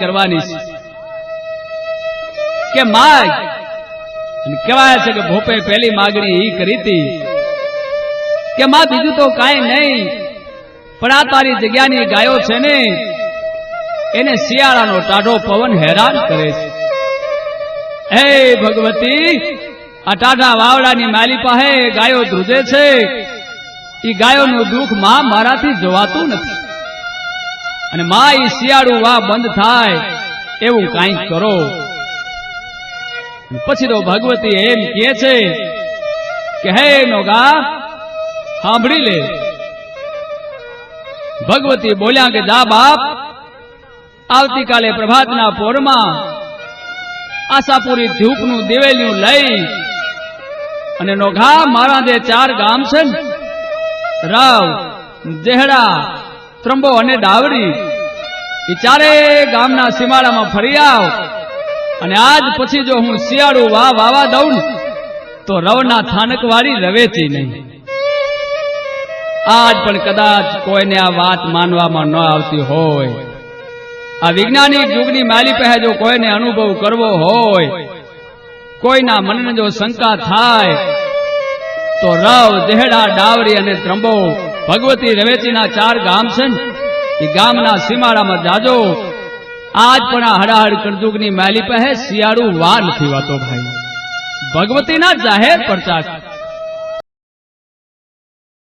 કરવાની છે કે માગ કહેવાય છે કે ભોપે પહેલી માગણી એ કરી હતી કે માં બીજું તો કાંઈ નહીં, પણ આ તારી જગ્યાની ગાયો છે ને એને શિયાળાનો ટાઢો પવન હેરાન કરે છે. હે ભગવતી, આ ટાઢા વાવડાની માલી પાસે ગાયો ધ્રુજે છે, એ ગાયોનું દુઃખ માં મારાથી જોવાતું નથી, અને માં એ શિયાળું વા બંધ થાય એવું કાંઈક કરો. પછી તો ભગવતી એમ કહે છે કે હે નોગા સાંભળી લે. ભગવતી બોલ્યા કે જા બાપ, આવતીકાલે પ્રભાતના પોરમાં આશાપુરી ધૂપનું દિવેલિયું લઈ અને નોઘા મારા જે 4 ગામ છે ને, રાવ, જેહડા, ત્રંબો અને ડાવરી, એ 4 ગામના સીમાડામાં ફરી આવ. અને આજ પછી જો હું શિયાળું વાવા દઉં તો રવના થાનક વાળી રવેચી નહીં. આજ પણ કદાચ કોઈને આ વાત માનવામાં ન આવતી હોય, આ વૈજ્ઞાનિક યુગની માલી પહે જો કોઈને અનુભવ કરવો હોય, કોઈના મનને જો શંકા થાય તો રવ, જેહડા, ડાવરી અને ત્રંબો ભગવતી રવેચીના 4 ગામ છે ને, એ ગામના સીમાડામાં જાજો. આજ પણ આ હડાહડ કળજુગની માલી પહે શિયાળું વા નથી વાતો ભાઈ, ભગવતીના જાહેર પરચા